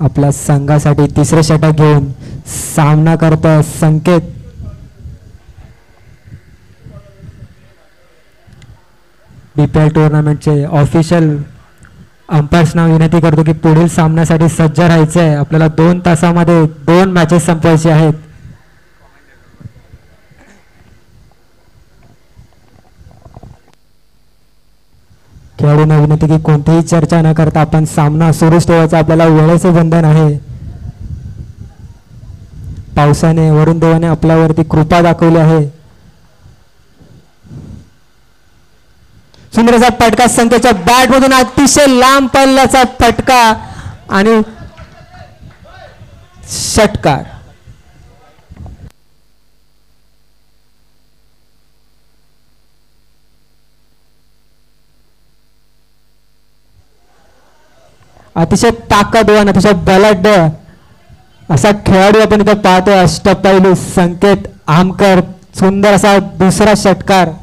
आपल्या संघासाठी तिसरे षटक घेऊन सामना करत संकेत BPL टुर्नामेंटचे ऑफिशियल अंपायर्सना विनंती करतो की पुढील सामन्यासाठी सज्ज राहायचं आहे. आपल्याला 2 तासामध्ये 2 मॅचेस संपवायचे आहेत. खेळाडूंना विनंती की कोणतीही चर्चा न करता आपण सामना सुरूच ठेवायचा. आपल्याला वेळेचे बंधन आहे. पावसाने वरुण देवाने आपल्यावरती कृपा दाखवली आहे. सुंदर असा फटका संकेतच्या बॅट मधून अतिशय लांब पल्ल्याचा फटका आणि षटकार. अतिशय ताकदवान अतिशय बलाढ्य असा खेळाडू आपण इथे पाहतोय. अष्टपैलू संकेत आमकर. सुंदर असा दुसरा षटकार.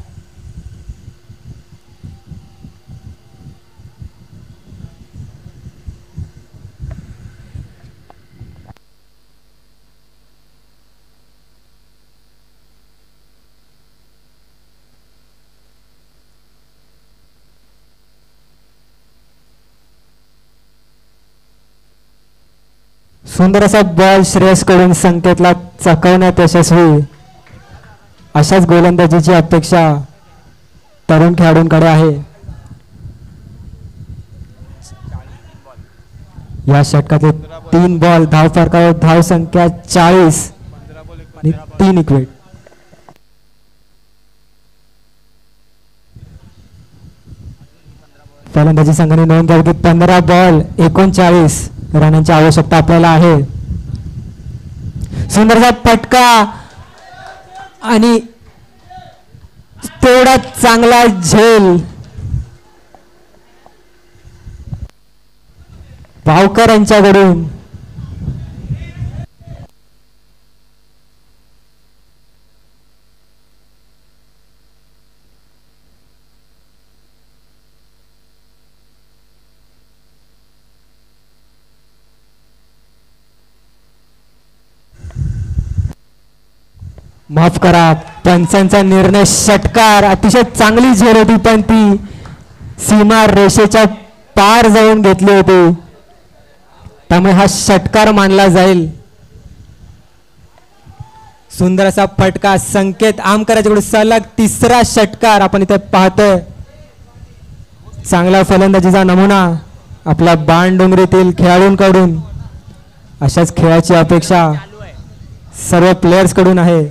सुंदर असा बॉल श्रेयस कडून संकेतला चकवण्यात यशस्वी. अशाच गोलंदाजीची अपेक्षा तरुण खेळाडूंकडे आहे. या षटकातले 3 बॉल धाव फरकावर धाव संख्या 40 आणि 3 विकेट. फलंदाजी संघाने नोंद घ्यावी की 15 बॉल 39 रनांची आवश्यकता आपल्याला आहे. सुंदरचा फटका आणि तेवढा चांगला झेल भावकर यांच्याकडून. माफ करा पंचांचा निर्णय. षटकार अतिशय चांगली झेल होती पण ती सीमा रेषेच्या पार जाऊन घेतली होती त्यामुळे हा षटकार मानला जाईल. सुंदर असा फटका संकेत आमकराच्याकडून सलग तिसरा षटकार आपण इथे पाहतोय. चांगला फलंदाजीचा नमुना आपल्या बाणडोंगरीतील खेळाडूंकडून. अशाच खेळाची अपेक्षा सर्व प्लेयर्स कडून आहे.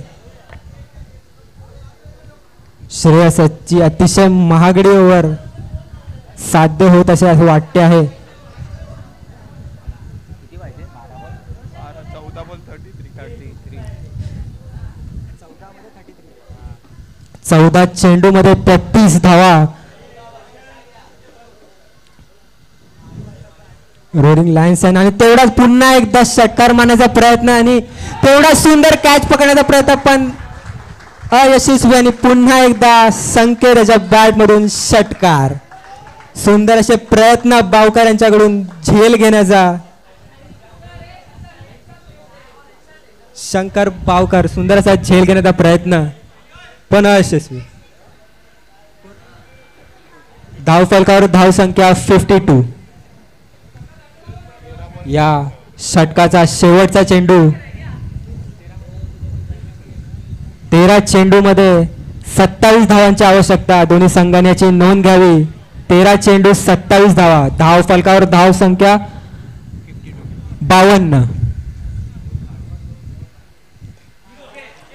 श्रेयसची अतिशय महागडी ओव्हर साध्य होत असे वाटते आहे. 14 चेंडू मध्ये 33 धावा. रोलिंग लाईन्स आणि तेवढाच पुन्हा एकदा षटकार मारण्याचा प्रयत्न आणि तेवढा सुंदर कॅच पकडण्याचा प्रयत्न पण अयशस्वी आणि पुन्हा एकदा संकेतच्या बॅट मधून षटकार. सुंदर असे प्रयत्न बावकर यांच्याकडून झेल घेण्याचा. शंकर बावकर सुंदर असा झेल घेण्याचा प्रयत्न पण अयशस्वी. धाव फलकावर धाव संख्या 52. या षटकाचा शेवटचा चेंडू. 13 चेंडू मध्ये 27 धावांची आवश्यकता. दोन्ही संघांनी याची नोंद घ्यावी. 13 चेंडू 27 धावा. धाव फलकावर धाव संख्या 52.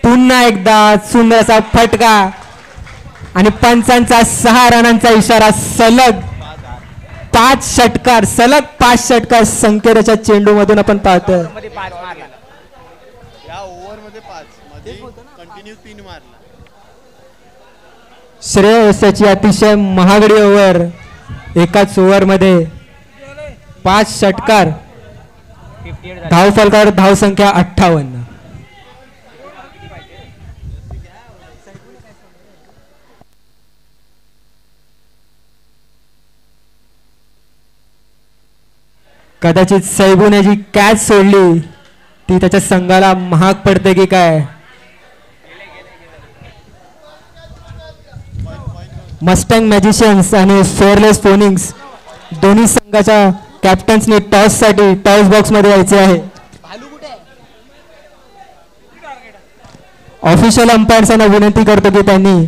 पुन्हा एकदा सुंदर असा फटका आणि पंचांचा 6 रनांचा इशारा. सलग 5 षटकार सलग 5 षटकार संकेतच्या चेंडू मधून आपण पाहतोय. श्रेयसची अतिशय महागडी ओव्हर. एकाच ओव्हर मध्ये 5 षटकार. धाव फलकावर धाव संख्या 58. कदाचित सैबूने जी कॅच सोडली ती त्याच्या संघाला महाग पडते की काय. मस्टँग मॅजिशियन्स आणि फेअरलेस फोनिंग्स दोन्ही संघाच्या कॅप्टन्सनी टॉससाठी टॉस बॉक्समध्ये यायचे आहे. ऑफिशियल अंपायर्सना विनंती करतो की त्यांनी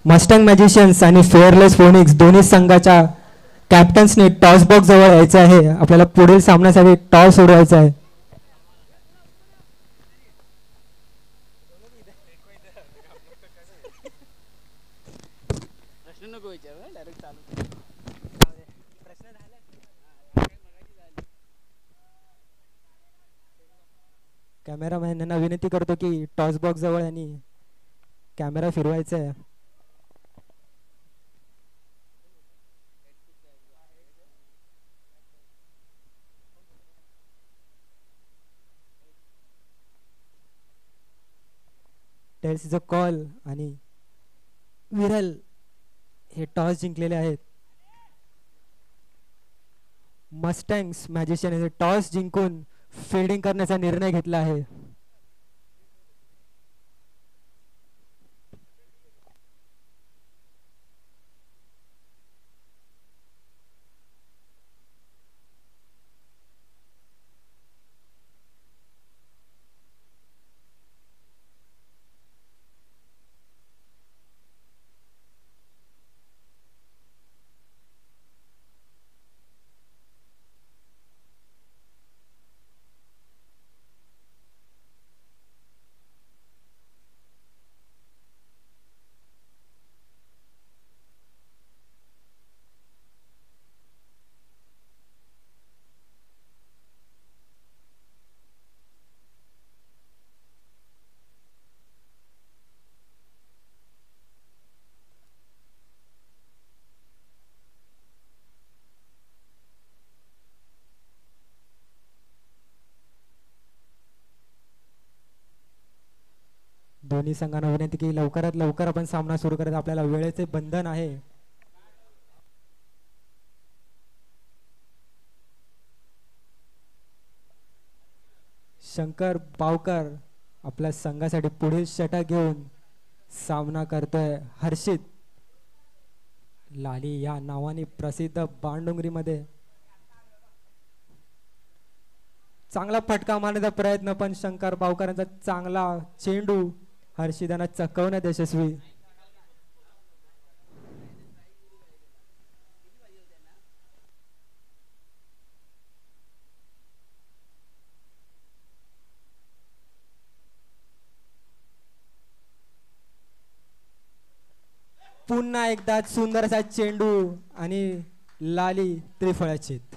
मस्टँग मॅजिशियन्स आणि फेअरलेस फोनिक्स दोन्ही संघाच्या कॅप्टन्सने टॉस बॉक्स जवळ यायचं आहे. आपल्याला पुढील सामन्यासाठी टॉस सोडवायचा आहे. कॅमेरामॅन यांना विनंती करतो की टॉस बॉक्स जवळ यांनी कॅमेरा फिरवायचा आहे. टेल्स इज अ कॉल आणि विरल हे टॉस जिंकलेले आहेत. मस्टँग्स मॅजिशियन हे टॉस जिंकून फिल्डिंग करण्याचा निर्णय घेतला आहे. दोन्ही संघांना विनंती की लवकरात लवकर आपण सामना सुरू करत. आपल्याला वेळेचे बंधन आहे. शंकर बावकर आपल्या संघासाठी पुढील षटक घेऊन सामना करतोय. हर्षित लाली या नावाने प्रसिद्ध बाणडोंगरीमध्ये चांगला फटका मारण्याचा प्रयत्न, पण शंकर बावकरांचा चांगला चेंडू हर्षितांना चकवण्यात यशस्वी. पुन्हा एकदा सुंदर असा चेंडू आणि लाली त्रिफळाचीत.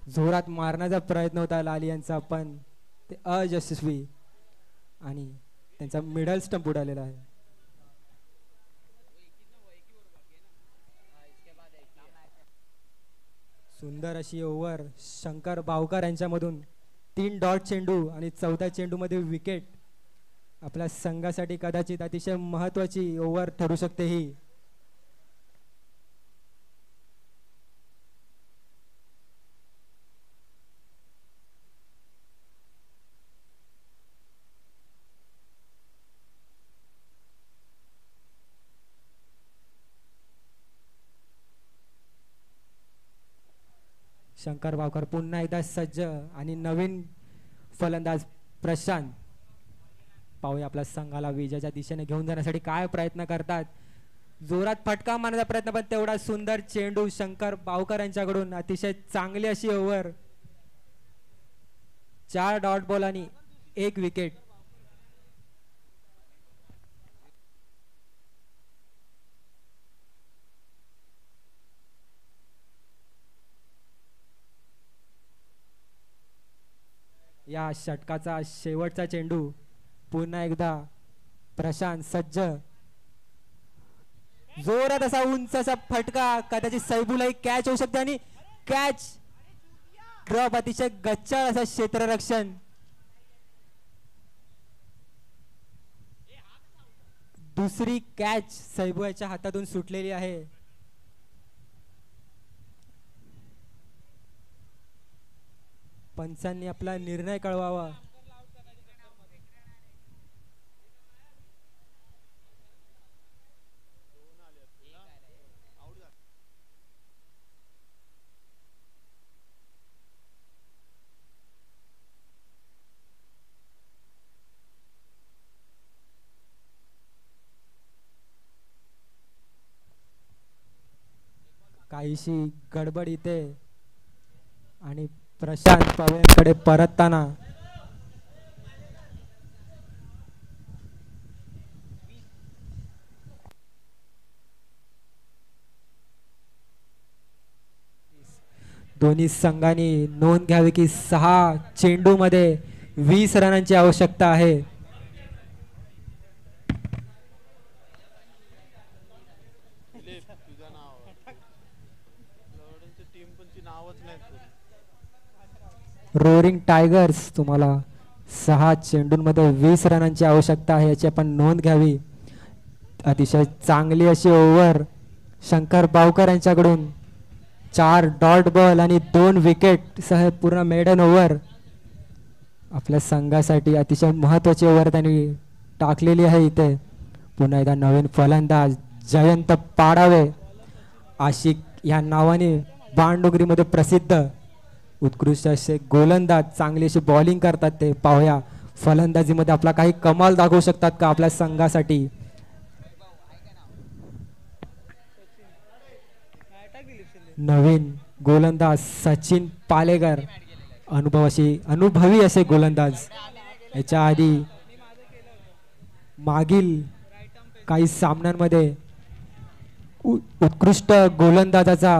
जोरात मारण्याचा प्रयत्न होता लाली यांचा, पण ते अयशस्वी आणि त्यांचा मिडल स्टंप उडालेला आहे. सुंदर अशी ओव्हर शंकर बावकर यांच्यामधून 3 डॉट चेंडू आणि चौथ्या चेंडूमध्ये विकेट आपल्या संघासाठी कदाचित अतिशय महत्त्वाची ओव्हर ठरू शकते ही. शंकर भावकर पुन्हा एकदा सज्ज आणि नवीन फलंदाज प्रशांत. पाहूया आपल्या संघाला विजयाच्या दिशेने घेऊन जाण्यासाठी काय प्रयत्न करतात. जोरात फटका मारण्याचा प्रयत्न पण तेवढा सुंदर चेंडू शंकर भावकर यांच्याकडून. अतिशय चांगली अशी ओव्हर. 4 डॉट बॉल आणि 1 विकेट. या षटकाचा शेवटचा चेंडू. पुन्हा एकदा प्रशांत सज्ज. जोरात असा उंच असा फटका. कदाचित सैबूलाही कॅच होऊ शकते आणि कॅच ड्रॉप. अतिशय गच्चाळ असं क्षेत्ररक्षण. दुसरी कॅच सैबू याच्या हातातून सुटलेली आहे. पंचांनी आपला निर्णय कळवावा. काहीशी गडबड इथे आणि प्रशांत पवेंकडे परतताना दोन्ही संघांनी नोंद घ्यावी की 6 चेंडू मध्ये 20 रनांची आवश्यकता आहे. रोरिंग टायगर्स तुम्हाला 6 चेंडूंमध्ये 20 रनांची आवश्यकता आहे याची आपण नोंद घ्यावी. अतिशय चांगली अशी ओव्हर शंकर भावकर यांच्याकडून. 4 डॉट बॉल आणि 2 विकेट सह पूर्ण मेडन ओव्हर. आपल्या संघासाठी अतिशय महत्त्वाची ओव्हर त्यांनी टाकलेली आहे इथे. पुन्हा एकदा नवीन फलंदाज जयंत पाडावे. आशिक या नावाने बाणडोगरीमध्ये प्रसिद्ध उत्कृष्ट असे गोलंदाज. चांगली अशी बॉलिंग करतात ते. पाहूया फलंदाजीमध्ये आपला काही कमाल दाखवू शकतात का आपल्या संघासाठी. नवीन गोलंदाज सचिन पालेकर. अनुभवी असे गोलंदाज. याच्या आधी मागील काही सामन्यांमध्ये उत्कृष्ट गोलंदाजाचा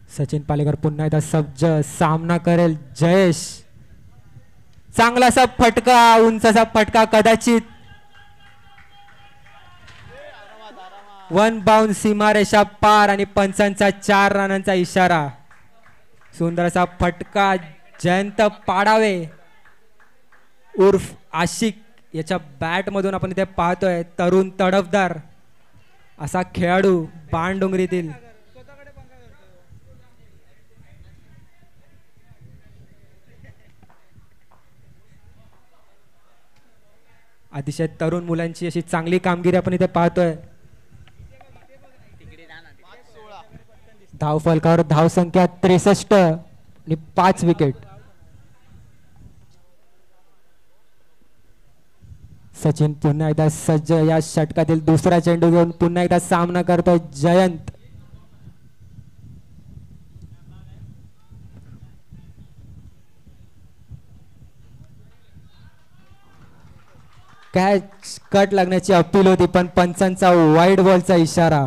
सचिन पालेकर पुन्हा एकदा सज्ज. सामना करेल जयेश. चांगलासा फटका. उंचाचा फटका. कदाचित 1 बाउंड सीमारेषा पार आणि पंचांचा 4 रनांचा इशारा. सुंदर असा फटका. जयंत पाडावे उर्फ आशिक याच्या बॅट मधून आपण इथे पाहतोय. तरुण तडफदार असा खेळाडू बाणडोंगरीतील. अतिशय तरुण मुलांची अशी चांगली कामगिरी आपण इथे पाहतोय. धाव फलकावर धाव संख्या 63 आणि 5 विकेट. सचिन पुन्हा एकदा सज्ज. या षटकातील दुसरा चेंडू घेऊन पुन्हा एकदा सामना करतोय जयंत. कॅच कट लागण्याची अपील होती पण पंचांचा वाईड बॉलचा इशारा.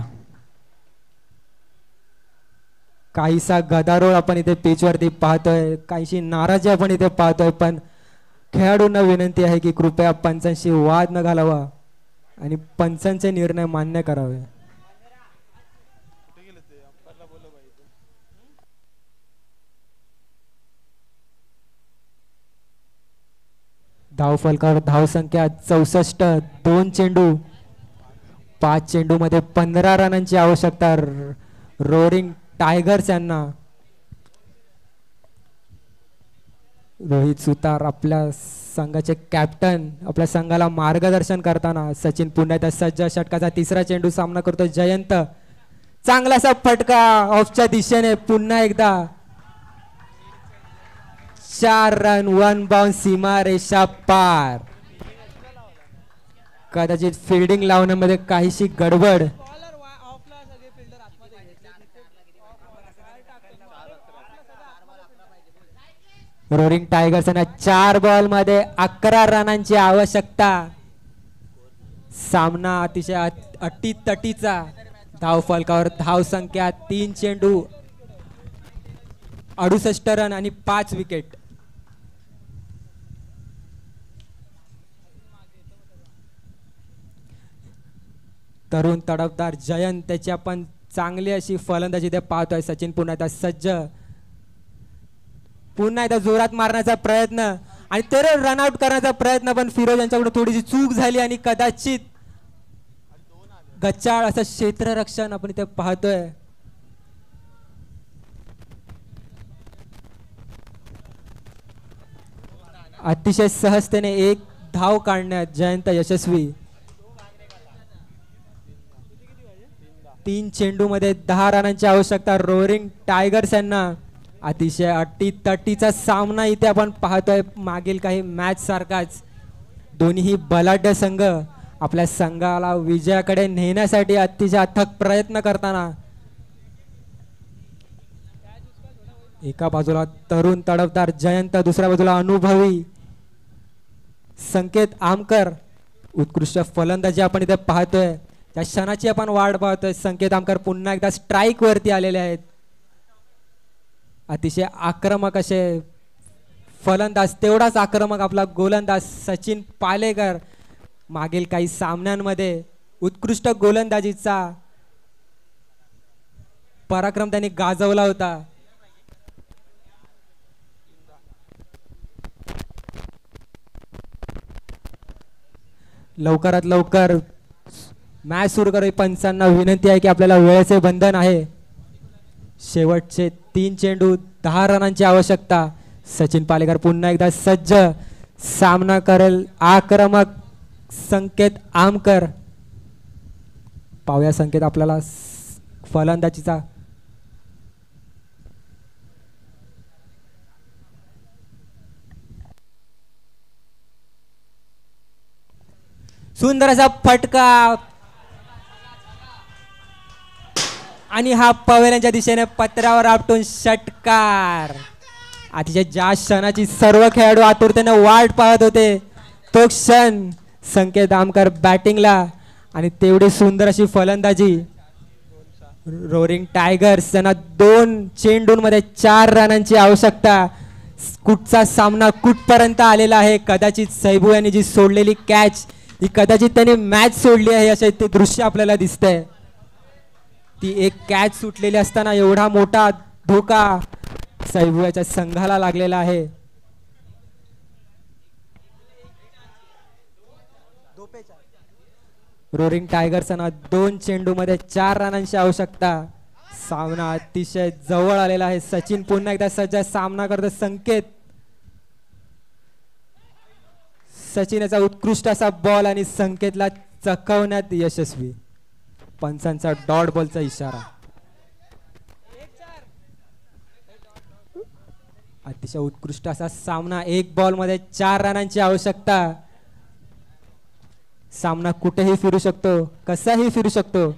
काहीसा गदारोळ आपण इथे पिचवरती पाहतोय, काहीशी नाराजी आपण इथे पाहतोय, पण खेळाडूंना विनंती आहे की कृपया पंचांशी वाद न घालावा आणि पंचांचे निर्णय मान्य करावे. धावफलकावर धावसंख्या 64, 2 चेंडू, 5 चेंडू मध्ये 15 रनांची आवश्यकता रोरिंग टायगर्स यांना. रोहित सुतार आपल्या संघाचे कॅप्टन, आपल्या संघाला मार्गदर्शन करताना. सचिन पुन्हा एकदा सज्ज, षटकाचा तिसरा चेंडू सामना करतो जयंत. चांगलासा फटका ऑफच्या दिशेने, पुन्हा एकदा 4 रन, 1 बाउन्स, सीमा रेषा पार. कदाचित फिल्डिंग लावण्यामध्ये काहीशी गडबड. रोरिंग टायगर्स यांना 4 बॉल मध्ये 11 रनांची आवश्यकता. सामना अतिशय अटीतटीचा. धावफलकावर धावसंख्या 3 चेंडू, 68 रन आणि 5 विकेट. तरुण तडफदार जयंत, त्याची आपण चांगली अशी फलंदाजी इथे पाहतोय. सचिन पुन्हा एकदा सज्ज, पुन्हा एकदा जोरात मारण्याचा प्रयत्न आणि तर रनआउट करण्याचा प्रयत्न, पण फिरोज यांच्याकडून थोडीशी चूक झाली आणि कदाचित गच्चाळ असं क्षेत्ररक्षण आपण इथे पाहतोय. अतिशय सहजतेने एक धाव काढण्यात जयंत यशस्वी. 3 चेंडू मध्ये 10 रनांची आवश्यकता रोरिंग टायगर्स यांना. अतिशय अटीतटीचा सामना इथे आपण पाहतोय, मागील काही मॅच सारखाच. दोन्ही बलाढ्य संघ आपल्या संघाला विजयाकडे नेण्यासाठी अतिशय अथक प्रयत्न करताना. एका बाजूला तरुण तडफदार जयंत, दुसऱ्या बाजूला अनुभवी संकेत आमकर. उत्कृष्ट फलंदाजी आपण इथे पाहतोय, त्या क्षणाची आपण वाट पाहतोय. संकेत आमकर पुन्हा एकदा स्ट्राईक वरती आलेले आहेत. अतिशय आक्रमक असे फलंदाज, तेवढाच आक्रमक आपला गोलंदाज सचिन पालेकर. मागील काही सामन्यांमध्ये उत्कृष्ट गोलंदाजीचा पराक्रम त्यांनी गाजवला होता. लवकरात लवकर मॅच सुरू करावी. पंचांना विनंती आहे की आपल्याला वेळेचे बंधन आहे. शेवटचे 3 चेंडू, 10 रनांची आवश्यकता. सचिन पालेकर पुन्हा एकदा सज्ज, सामना करेल आक्रमक संकेत आमकर. पाहूया संकेत आपल्याला फलंदाजीचा. सुंदर असा फटका आणि हा पवेल्यांच्या दिशेने पत्रावर आपटून षटकार. अतिशय ज्या क्षणाची सर्व खेळाडू आतुरतेने वाट पाहत होते, तो क्षण संकेत आमकर बॅटिंगला आणि तेवढी सुंदर अशी फलंदाजी. रोरिंग टायगर्स यांना 2 चेंडूंमध्ये 4 रनांची आवश्यकता. कुठचा सामना कुठपर्यंत आलेला आहे. कदाचित सैबू यांनी जी सोडलेली कॅच, ही कदाचित त्यांनी मॅच सोडली आहे असे ते दृश्य आपल्याला दिसतंय. ती एक कॅच सुटलेली असताना एवढा मोठा धोका सैबूच्या संघाला लागलेला आहे. रोरिंग टायगर्सना 2 चेंडू मध्ये 4 रनांची आवश्यकता. सामना अतिशय जवळ आलेला आहे. सचिन पुन्हा एकदा सज्ज, सामना करतो संकेत. सचिन याचा उत्कृष्ट असा बॉल आणि संकेतला चकवण्यात यशस्वी. पंचांचा डॉट बॉलचा इशारा. अतिशय उत्कृष्ट असा सामना. 1 बॉल मध्ये 4 रनांची आवश्यकता. सामना कुठेही फिरू शकतो, कसाही फिरू शकतो.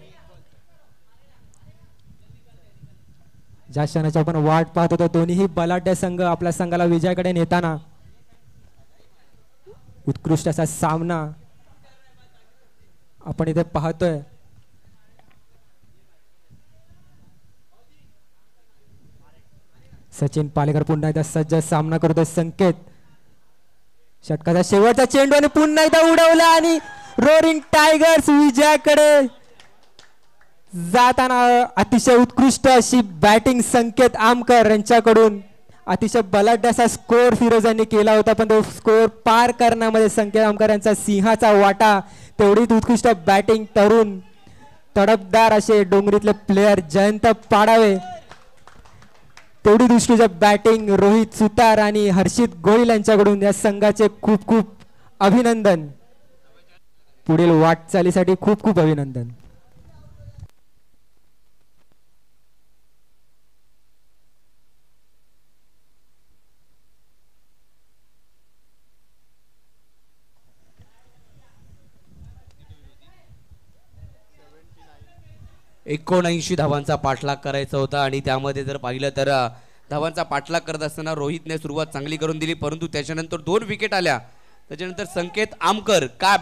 ज्या क्षणाची आपण वाट पाहत होतो, दोन्ही बलाढ्य संघ आपल्या संघाला विजयाकडे नेताना. उत्कृष्ट असा सामना आपण इथे पाहतोय. सचिन पालेकर पुन्हा एकदा सज्ज सामना करतोय. संकेत षटकाचा शेवटचा चेंडू आणि पुन्हा एकदा उडवला आणि रोरिंग टायगर्स विजयाकडे जाताना अतिशय उत्कृष्ट अशी बॅटिंग संकेत आमकर यांच्याकडून. अतिशय बलाढ्य असा स्कोअर फिरोजांनी केला होता, पण तो स्कोअर पार करण्यामध्ये संकेत आमकर यांचा सिंहाचा वाटा. तेवढीच उत्कृष्ट बॅटिंग तरुण तडफदार असे डोंगरीतले प्लेयर जयंत पाडावे, तेवढी दृष्टीच्या बॅटिंग रोहित सुतार आणि हर्षित गोहिल यांच्याकडून या संघाचे खूप खूप अभिनंदन. पुढील वाटचालीसाठी खूप खूप अभिनंदन. एकोणऐंशी धावांचा पाठलाग करायचा होता आणि त्यामध्ये जर पाहिलं तर धावांचा पाठलाग करत असताना रोहितने सुरुवात चांगली करून दिली, परंतु त्याच्यानंतर 2 विकेट आल्या. त्याच्यानंतर संकेत आमकर काय